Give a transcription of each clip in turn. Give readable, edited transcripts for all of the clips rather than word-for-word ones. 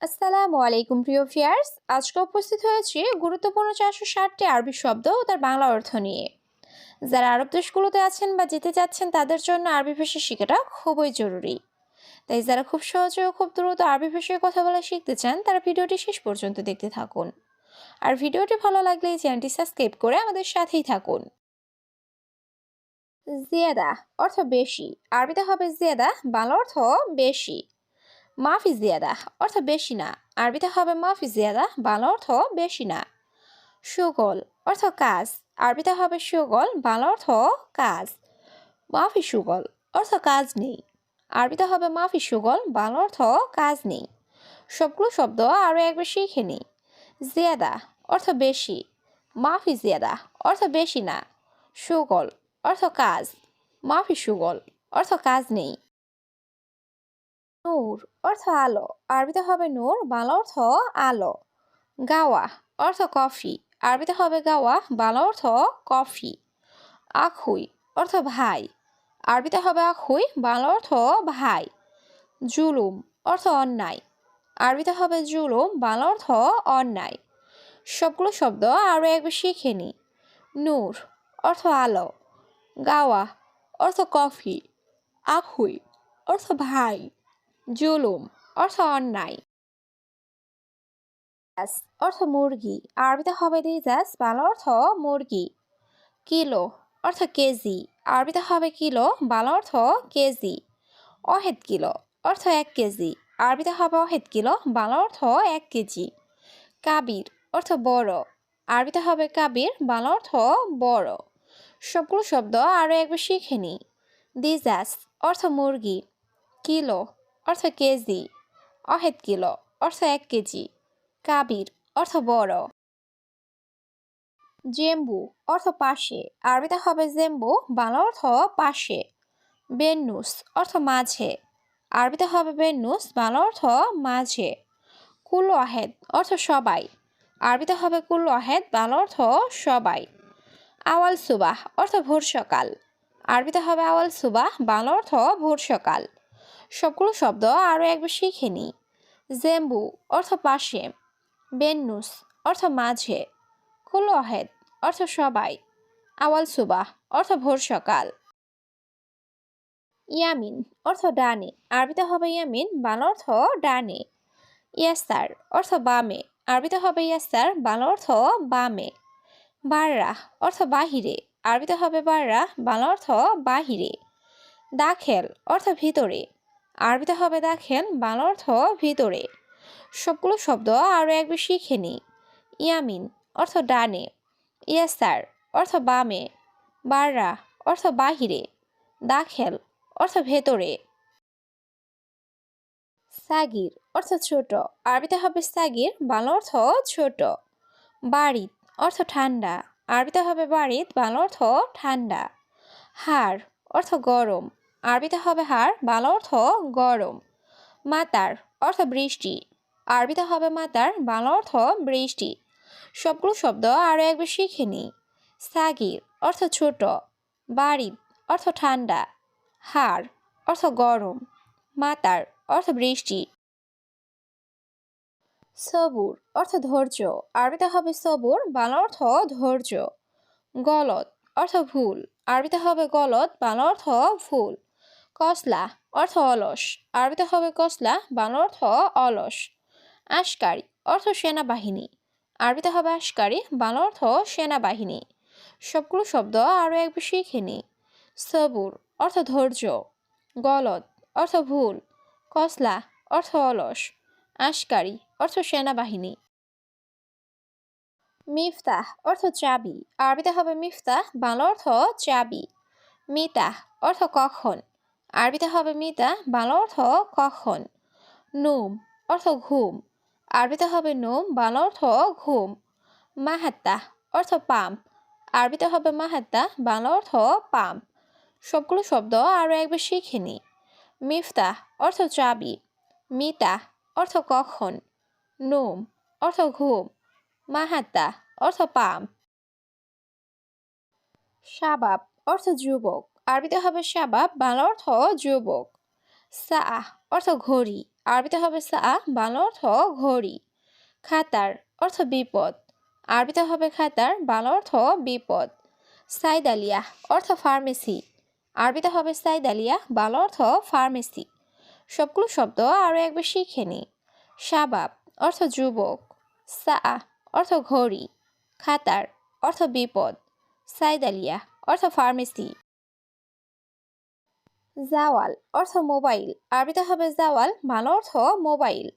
আসসালামু আলাইকুম প্রিয় ভিউয়ার্স, আজকে উপস্থিত হয়েছি গুরুত্বপূর্ণ 460টি আরবি শব্দ ও তার বাংলা অর্থ নিয়ে। যারা আরব দেশগুলোতে আছেন বা যেতে চাচ্ছেন তাদের জন্য আরবি ভাষা শেখাটা খুবই জরুরি। তাই যারা খুব সহজে ও খুব দ্রুত আরবি ভাষায় কথা বলা শিখতে চান তারা ভিডিওটি শেষ পর্যন্ত দেখতে থাকুন। আর ভিডিওটি ভালো লাগলে এই চ্যানেলটি সাবস্ক্রাইব করে আমাদের সাথেই থাকুন। জিয়াদা অর্থ বেশি, আরবিতে হবে জিয়াদা, বাংলা অর্থ বেশি। মাফি জিয়াদা অর্থ বেশি না, আরবিতে হবে মাফি জিয়াদা, বাংলা অর্থ বেশি না। সুগল অর্থ কাজ, আরবিতে হবে সুগল, বাংলা অর্থ কাজ। মাফি সুগল অর্থ কাজ নেই, আরবিতে হবে মাফি সুগল, বাংলা অর্থ কাজ নেই। সবগুলো শব্দ আরও একবার শিখে নিই। জিয়াদা অর্থ বেশি, মাফি জিয়াদা অর্থ বেশি না, সুগল অর্থ কাজ, মাফি সুগল অর্থ কাজ নেই। নূর অর্থ আলো, আরবিতে হবে নূর, বাংলা অর্থ আলো। গাওয়া অর্থ কফি, আরবিতে হবে গাওয়া, বাংলা অর্থ কফি। আখুই অর্থ ভাই, আরবিতে হবে আখুই, বাংলা অর্থ ভাই। জুলুম অর্থ অন্যায়, আরবিতে হবে জুলুম, বাংলা অর্থ অন্যায়। সবগুলো শব্দ আরও একবার শিখে নি। নূর অর্থ আলো, গাওয়া অর্থ কফি, আখুই অর্থ ভাই, জুলুম অর্থ অন্যায়। দিজাস অর্থ মুরগি, আরবিতে হবে দিজাস, বাংলা অর্থ মুরগি। কিলো অর্থ কেজি, আরবিতে হবে কিলো, বাংলা অর্থ কেজি। অহেদ কিলো অর্থ 1 কেজি, আরবিতে হবে অহেদ কিলো, বাংলা অর্থ 1 কেজি। কাবির অর্থ বড়, আরবিতে হবে কাবির, বাংলা অর্থ বড়। সবগুলো শব্দ আরও একবার শিখে নিই। দিজাস অর্থ মুরগি, কিলো অর্থ কেজি, অহেদ কিলো অর্থ 1 কেজি, কাবির অর্থ বড়। জেম্বু অর্থ পাশে, আরবিতে হবে জেম্বু, বাংলা অর্থ পাশে। বেন্নুস অর্থ মাঝে, আরবিতে হবে বেন্নুস, বাংলা অর্থ মাঝে। কুল ওয়াহেদ অর্থ সবাই, আরবিতে হবে কুল ওয়াহেদ, বাংলা অর্থ সবাই। আওয়াল সুবাহ অর্থ ভোর সকাল, আরবিতে হবে আওয়াল সুবাহ, বাংলা অর্থ ভোর সকাল। সবগুলো শব্দ আরও একবার শিখে নিই। জেম্বু অর্থ পাশে, বেন্নুস অর্থ মাঝে, কুল ওয়াহেদ অর্থ সবাই, আওয়াল সুবাহ অর্থ ভোর সকাল। ইয়ামিন অর্থ ডানে, আরবিতে হবে ইয়ামিন, বাংলা অর্থ ডানে। ইয়াসার অর্থ বামে, আরবিতে হবে ইয়াসার, বাংলা অর্থ বামে। বাররা অর্থ বাহিরে, আরবিতে হবে বাররা, বাংলা অর্থ বাহিরে। দাখেল অর্থ ভিতরে, আরবিতে হবে দাখেল, বাংলা অর্থ ভিতরে। সবগুলো শব্দ আরও একবার শিখে নিই। ইয়ামিন অর্থ ডানে, ইয়াসার অর্থ বামে, বাররা অর্থ বাহিরে, দাখেল অর্থ ভেতরে। সাগির অর্থ ছোট, আরবিতে হবে সাগির, বাংলা অর্থ ছোট। বারিদ অর্থ ঠান্ডা, আরবিতে হবে বারিদ, বাংলা অর্থ ঠান্ডা। হাড় অর্থ গরম, আরবিতে হবে হাড়, বাংলা অর্থ গরম। মাতার অর্থ বৃষ্টি, আরবিতে হবে মাতার, বাংলা অর্থ বৃষ্টি। সবগুলো শব্দ আরও একবার শিখে নিই। সাগির অর্থ ছোট, বারিদ অর্থ ঠান্ডা, হাড় অর্থ গরম, মাতার অর্থ বৃষ্টি। সবুর অর্থ ধৈর্য, আরবিতে হবে সবুর, বাংলা অর্থ ধৈর্য। গলত অর্থ ভুল, আরবিতে হবে গলত, বাংলা অর্থ ভুল। কসলা অর্থ অলস, আরবিতে হবে কসলা, বাংলা অর্থ অলস। আশকারি অর্থ সেনাবাহিনী, আরবিতে হবে আশকারি, বাংলা অর্থ সেনাবাহিনী। সবগুলো শব্দ আরও একবার শিখে নিই। সবুর অর্থ ধৈর্য, গলত অর্থ ভুল, কসলা অর্থ অলস, আশকারি অর্থ সেনাবাহিনী। মিফতাহ অর্থ চাবি, আরবিতে হবে মিফতাহ, বাংলা অর্থ চাবি। মিতাহ অর্থ কখন, আরবিতে হবে মিতাহ, বাংলা অর্থ কখন। নুম অর্থ ঘুম, আরবিতে হবে নুম, বাংলা অর্থ ঘুম। মাহাত্তা অর্থ পাম্প, আরবিতে হবে মাহাত্তা, বাংলা অর্থ পাম্প। সবগুলো শব্দ আরও একবার শিখে নিই। মিফতাহ অর্থ চাবি, মিতাহ অর্থ কখন, নুম অর্থ ঘুম, মাহাত্তা অর্থ পাম্প। শাবাব অর্থ যুবক, আরবিতে হবে শাবাব, বাংলা অর্থ যুবক। সাআহ অর্থ ঘড়ি, আরবিতে হবে সা, বাংলা অর্থ ঘড়ি। খাতার অর্থ বিপদ, আরবিতে হবে খাতার, বাংলা অর্থ বিপদ। সাইদালিয়া অর্থ ফার্মেসি, আরবিতে হবে সাইদালিয়া, বাংলা অর্থ ফার্মেসি। সবগুলো শব্দ আরও একবার শিখে নিই। শাবাব অর্থ যুবক, সা অর্থ ঘড়ি, খাতার অর্থ বিপদ, সাইদালিয়া অর্থ ফার্মেসি। জাওয়াল অর্থ মোবাইল, আরবিতে হবে জাওয়াল, বাংলা অর্থ মোবাইল।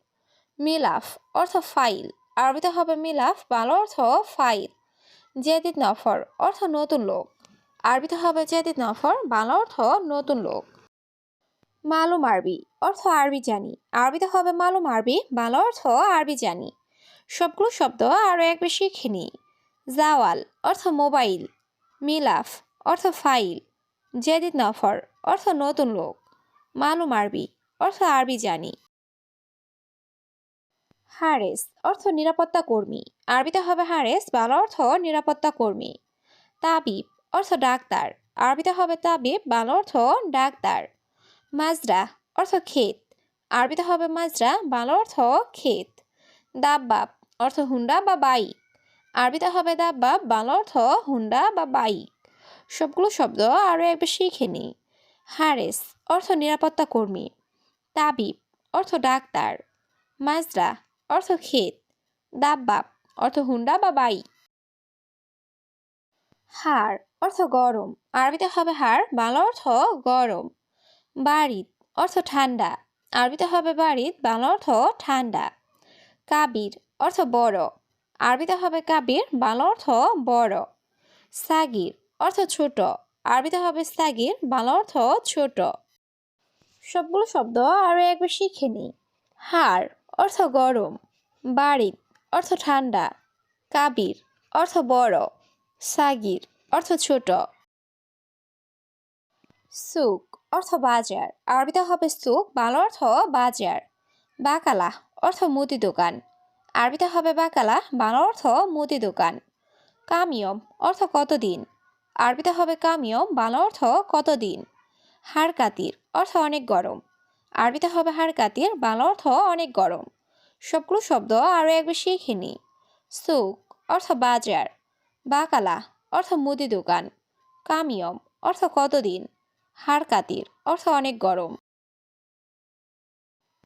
মিলাফ অর্থ ফাইল, আরবিতে হবে মিলাফ, বাংলা অর্থ ফাইল। জেদিদ নফর অর্থ নতুন লোক, আরবিতে হবে জেদিদ নফর, বাংলা অর্থ নতুন লোক। মালুম আরবি অর্থ আরবি জানি, আরবিতে হবে মালুম আরবি, বাংলা অর্থ আরবি জানি। সবগুলো শব্দ আরও একবার শিখে নিই। জাওয়াল অর্থ মোবাইল, মিলাফ অর্থ ফাইল, জেদিদ নফর অর্থ নতুন লোক, মালুম আরবি অর্থ আরবি জানি। হারেস অর্থ নিরাপত্তা কর্মী, আরবিতে হবে হারেস, বাংলা অর্থ নিরাপত্তা কর্মী। তাবিব অর্থ ডাক্তার, আরবিতে হবে তাবিব, বাংলা অর্থ ডাক্তার। মাজরা অর্থ ক্ষেত, আরবিতে হবে মাজরা, বাংলা অর্থ ক্ষেত। দাব্বাব অর্থ হুন্ডা বা বাইক, আরবিতে হবে দাব্বাব, বাংলা অর্থ হুন্ডা বা বাইক। সবগুলো শব্দ আরও একবার শিখে নিই। হারেস অর্থ নিরাপত্তা কর্মী, তাবিব অর্থ ডাক্তার, মাজরা অর্থ ক্ষেত, দাব্বাব অর্থ হুন্ডা বা বাইক। হাড় অর্থ গরম, আরবিতে হবে হাড়, বাংলা অর্থ গরম। বারিদ অর্থ ঠান্ডা, আরবিতে হবে বারিদ, বাংলা অর্থ ঠান্ডা। কাবির অর্থ বড়, আরবিতে হবে কাবির, বাংলা অর্থ বড়। সাগির অর্থ ছোট, আরবিতে হবে সাগির, বাংলা অর্থ ছোট। সবগুলো শব্দ আরও একবার শিখে নিই। হাড় অর্থ গরম, বারিদ অর্থ ঠান্ডা, কাবির অর্থ বড়, সাগির অর্থ ছোট। সুক অর্থ বাজার, আরবিতে হবে সুক, বাংলা অর্থ বাজার। বাকালা অর্থ মুদি দোকান, আরবিতে হবে বাকালা, বাংলা অর্থ মুদি দোকান। কামিয়ম অর্থ কতদিন, আরবিতে হবে কামিয়ম, বাংলা অর্থ কতদিন। হাড়কাতির অর্থ অনেক গরম, আরবিতে হবে হাড়কাতির, বাংলা অর্থ অনেক গরম। সবগুলো শব্দ আরও একবার শিখে নিই। সুক অর্থ বাজার, বাকালা অর্থ মুদি দোকান, কামিয়ম অর্থ কতদিন, হাড়কাতির অর্থ অনেক গরম।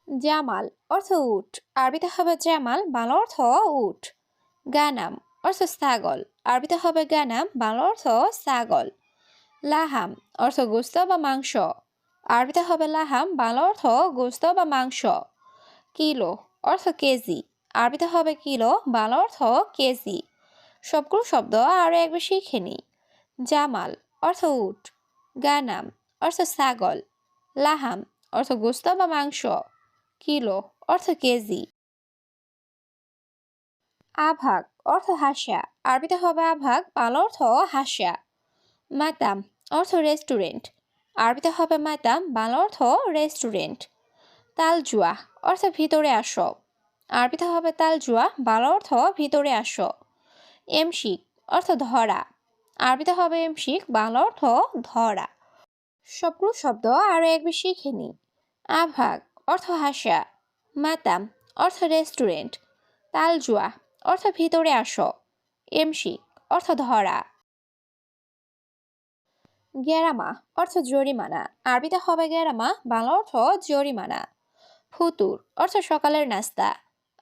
জামাল অর্থ উট, আরবিতে হবে জামাল, বাংলা অর্থ উট। গানাম অর্থ ছাগল, আরবিতে হবে গানাম, বাংলা অর্থ ছাগল। লাহাম অর্থ গোস্ত বা মাংস, আরবিতে হবে লাহাম, বাংলা অর্থ গোস্ত বা মাংস। কিলো অর্থ কেজি, আরবিতে হবে কিলো, বাংলা অর্থ কেজি। সবগুলো শব্দ আরও একবার শিখে নিই। জামাল অর্থ উট, গানাম অর্থ ছাগল, লাহাম অর্থ গোস্ত বা মাংস, কিলো অর্থ কেজি। আভাগ অর্থ হাসা, আরবিতে হবে আভাগ, বাংলা অর্থ হাসা। মাতাম অর্থ রেস্টুরেন্ট, আরবিতে হবে মাতাম, বাংলা অর্থ রেস্টুরেন্ট। তালজুয়া অর্থ ভিতরে আসো, আরবিতে হবে তালজুয়া, বাংলা অর্থ ভিতরে আসো। এমশিক অর্থ ধরা, আরবিতে হবে এমশিক, বাংলা অর্থ ধরা। সবগুলো শব্দ আরও একবার শিখে নিই। আভাগ অর্থ হাসা, মাতাম অর্থ রেস্টুরেন্ট, তালজুয়া অর্থ ভিতরে আসো, এমশিক অর্থ ধরা। গেরামা অর্থ জরিমানা, আরবিতে হবে গেরামা, বাংলা অর্থ জরিমানা। ফুতুর অর্থ সকালের নাস্তা,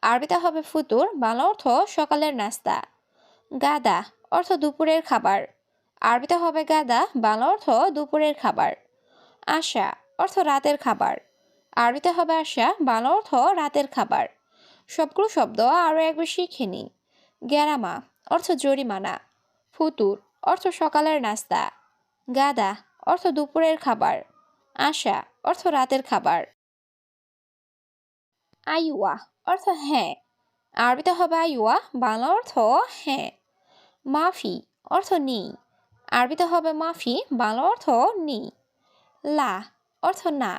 আরবিতে হবে ফুতুর, বাংলা অর্থ সকালের নাস্তা। গাদা অর্থ দুপুরের খাবার, আরবিতে হবে গাদা, বাংলা অর্থ দুপুরের খাবার। আশা অর্থ রাতের খাবার, আরবিতে হবে আশা, বাংলা অর্থ রাতের খাবার। সবগুলো শব্দ আরও একবার শিখে নিই। গেরামা অর্থ জরিমানা, ফুতুর অর্থ সকালের নাস্তা, গাদা অর্থ দুপুরের খাবার, আশা অর্থ রাতের খাবার। আইওয়া অর্থ হ্যাঁ, আরবিতে হবে আইওয়া, বাংলা অর্থ হ্যাঁ। মাফি অর্থ নেই, আরবিতে হবে মাফি, বাংলা অর্থ নেই। লা অর্থ না,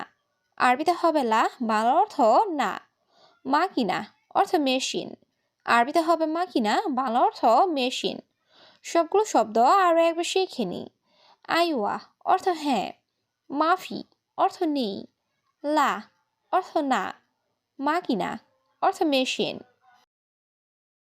আরবিতে হবে লা, বাংলা অর্থ না। মাকিনা অর্থ মেশিন, আরবিতে হবে মাকিনা, বাংলা অর্থ মেশিন। সবগুলো শব্দ আরও একবার শিখে নিই। আইওয়া অর্থ হ্যাঁ, মাফি অর্থ নেই, লা অর্থ না, মাকিনা অর্থ মেশিন।